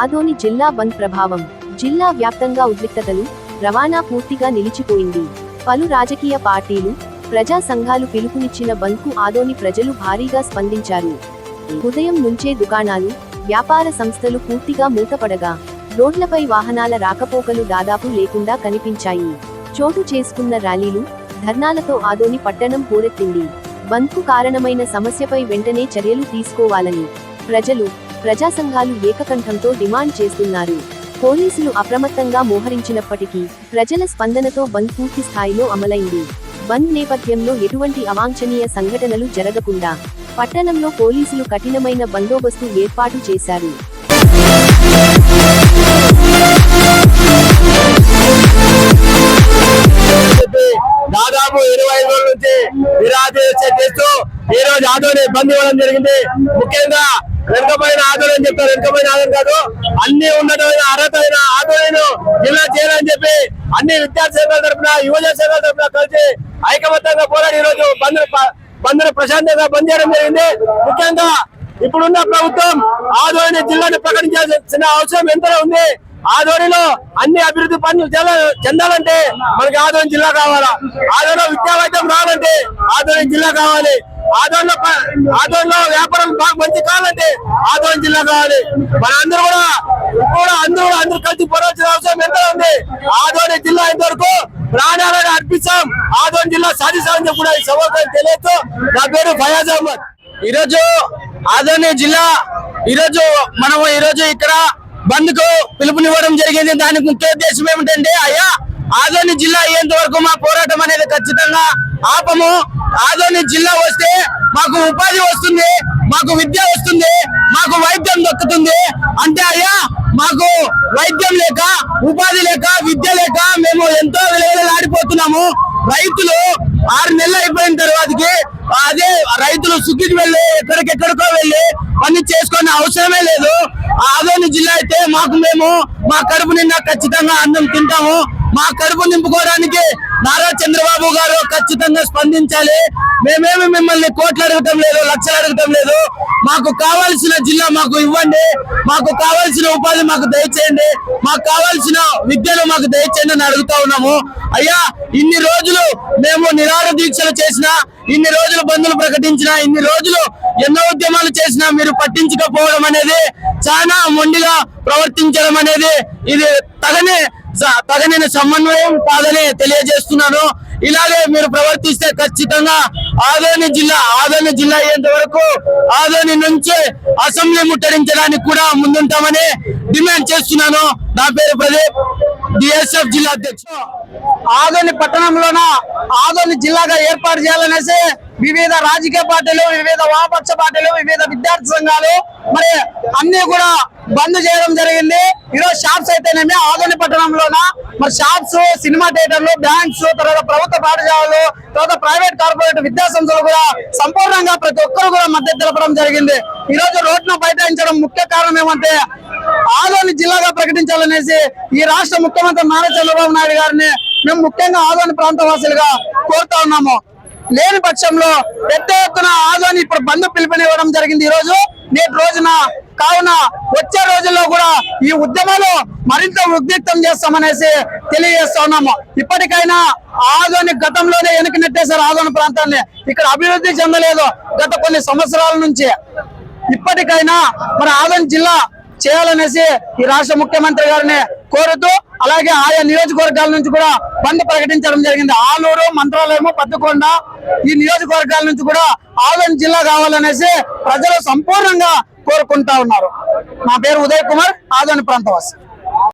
ఆదోని జిల్లా బంద్ ప్రభావం. జిల్లా వ్యాప్తంగా ఉద్రిక్తతలు, రవాణా పూర్తిగా నిలిచిపోయింది. పలు రాజకీయ పార్టీలు, ప్రజా సంఘాలు పిలుపునిచ్చిన బంద్కు ఆదోని ప్రజలు భారీగా స్పందించారు. ఉదయం నుంచే దుకాణాలు, వ్యాపార సంస్థలు పూర్తిగా మూతపడగా, రోడ్లపై వాహనాల రాకపోకలు దాదాపు లేకుండా కనిపించాయి. చోటు చేసుకున్న ర్యాలీలు, ధర్నాలతో ఆదోని పట్టణం పోరెత్తింది. బంద్కు కారణమైన సమస్యపై వెంటనే చర్యలు తీసుకోవాలని ప్రజలు, ప్రజా సంఘాలు ఏకకంఠంతో డిమాండ్ చేస్తున్నారు. పోలీసులు అప్రమత్తంగా మోహరించినప్పటికీ ప్రజల స్పందనతో బంద్ పూర్తి స్థాయిలో అమలైంది. బంద్ నేపథ్యంలో ఎటువంటి అవాంఛనీయ సంఘటనలు జరగకుండా పట్టణంలో పోలీసులు కఠినమైన బందోబస్తు ఏర్పాటు చేశారు. దాదాపు 25 రోజుల నుంచి నిరాదేశ చేస్తూ ఈ రోజు ఆదోని బంద్ ఇవ్వడం జరిగింది. ముఖ్యంగా వెనుకబడిన ఆదోని అని చెప్తారు, వెనుకబడిన ఆదోని కాదు, అన్ని ఉన్నతమైన అర్హతమైన ఆదోనిను జిల్లా చేయాలని చెప్పి అన్ని విద్యార్థి సంఘాల తరఫున, యువజన సంఘాల తరఫున కలిసి ఐకమత్యంగా పోరాడి ఈ రోజు బంద్ ప్రశాంతంగా బంద్ చేయడం జరిగింది. ముఖ్యంగా ఇప్పుడున్న ప్రభుత్వం ఆదోని జిల్లాను ప్రకటించాల్సిన అవసరం ఎంతలో ఉంది. ఆదోనిలో అన్ని అభివృద్ధి పనులు చెందాలంటే మనకి ఆదోని జిల్లా కావాలా, ఆదోనిలో విద్యా వైద్యం రావాలంటే ఆదోని జిల్లా కావాలి, ఆదోనిలో వ్యాపారం బాగా మంచి కావాలంటే ఆదోని జిల్లా కావాలి. మనందరూ కూడా అందరూ కలిసి పోరాల్సిన అవసరం ఎంత ఉంది. ఆదోని జిల్లా ఇంతవరకు ప్రాణాలను అర్పిస్తాం, ఆదోని జిల్లా సాధిస్తామని చెప్పి కూడా ఈ సభకు తెలియదు. నా పేరు ఫయాజ్ అహ్మద్. ఈరోజు ఆదోని జిల్లా ఈరోజు ఇక్కడ బంద్ కు పిలుపునివ్వడం జరిగింది. దానికి ముఖ్య ఉద్దేశం ఏమిటంటే, అయ్యా ఆదోని జిల్లా అయ్యేంత వరకు మా పోరాటం అనేది ఖచ్చితంగా ఆపము. ఆదోని జిల్లా వస్తే మాకు ఉపాధి వస్తుంది, మాకు విద్య వస్తుంది, మాకు వైద్యం దక్కుతుంది. అంటే అయ్యా మాకు వైద్యం లేక, ఉపాధి లేక, విద్య లేక మేము ఎంతో విలువలాడిపోతున్నాము. రైతులు 6 నెలలు అయిపోయిన తర్వాతకి అదే రైతులు సుఖికి వెళ్ళి ఎక్కడికెక్కడికో వెళ్ళి పని చేసుకునే అవసరమే లేదు. ఆదోని జిల్లా అయితే మేము మా కడుపు నిండా ఖచ్చితంగా అన్నం తింటాము. మా కడుపు నింపుకోవడానికి నారా చంద్రబాబు గారు ఖచ్చితంగా స్పందించాలి. మేమేమి మిమ్మల్ని కోట్లు అడగటం లేదు, లక్షలు అడగటం లేదు. మాకు కావాల్సిన జిల్లా మాకు ఇవ్వండి, మాకు కావాల్సిన ఉపాధి మాకు దయచేయండి, మాకు కావాల్సిన విద్యను మాకు దయచేయండి అని అడుగుతా ఉన్నాము. అయ్యా ఇన్ని రోజులు మేము నిరాహార దీక్షలు చేసినా, ఇన్ని రోజులు బంధులు ప్రకటించినా, ఇన్ని రోజులు ఎన్నో ఉద్యమాలు చేసినా మీరు పట్టించకపోవడం అనేది, చాలా మొండిగా ప్రవర్తించడం అనేది ఇది తగని సమన్వయం కాదని తెలియజేస్తున్నాను. ఇలాగే మీరు ప్రవర్తిస్తే ఖచ్చితంగా ఆదోని జిల్లా అయ్యేంత వరకు ఆదోని నుంచి అసెంబ్లీ ముట్టడించడానికి కూడా ముందుంటామని డిమాండ్ చేస్తున్నాను. నా పేరు ప్రదీప్, డిఎస్ఎఫ్ జిల్లా అధ్యక్షుడు. ఆదోని పట్టణంలోన ఆదోని జిల్లాగా ఏర్పాటు చేయాలనేసి వివిధ రాజకీయ పార్టీలు, వివిధ వామపక్ష పార్టీలు, వివిధ విద్యార్థి సంఘాలు మరి అన్ని కూడా బంద్ చేయడం జరిగింది. ఈరోజు షాప్స్ అయితేనేమి ఆదోని పట్టణంలోన మరి షాప్స్, సినిమా థియేటర్లు, బ్యాంక్స్, తర్వాత ప్రభుత్వ పాఠశాలలు, తర్వాత ప్రైవేట్ కార్పొరేట్ విద్యా సంస్థలు కూడా సంపూర్ణంగా ప్రతి ఒక్కరు కూడా మద్దతు తెలపడం జరిగింది. ఈ రోజు రోడ్డును బైఠాయించడం ముఖ్య కారణం ఏమంటే, ఆదోని జిల్లాగా ప్రకటించాలనేసి ఈ రాష్ట్ర ముఖ్యమంత్రి నారా చంద్రబాబు నాయుడు గారిని మేము ముఖ్యంగా ఆదోని ప్రాంత వాసులుగా కోరుతా ఉన్నాము. లేని పక్షంలో పెద్ద ఎత్తున ఆదోని ఇప్పుడు బంద్ పిలుపునివ్వడం జరిగింది ఈ రోజు నేటి రోజున. కావున వచ్చే రోజుల్లో కూడా ఈ ఉద్యమాలు మరింత ఉద్రిక్తం చేస్తామనేసి తెలియజేస్తా ఉన్నాము. ఇప్పటికైనా ఆదోని గతంలోనే వెనక్కి నెట్టేశారు ఆదోని ప్రాంతాన్ని, ఇక్కడ అభివృద్ధి చెందలేదు గత కొన్ని సంవత్సరాల నుంచి. ఇప్పటికైనా మన ఆదోని జిల్లా చేయాలనేసి ఈ రాష్ట్ర ముఖ్యమంత్రి గారిని కోరుతూ, అలాగే ఆయా నియోజకవర్గాల నుంచి కూడా బంద్ ప్రకటించడం జరిగింది. ఆలూరు, మంత్రాలయము, పత్తికొండ ఈ నియోజకవర్గాల నుంచి కూడా ఆదోని జిల్లా కావాలనేసి ప్రజలు సంపూర్ణంగా కోరుకుంటా ఉన్నారు. నా పేరు ఉదయ్ కుమార్, ఆదోని ప్రాంతవాసి.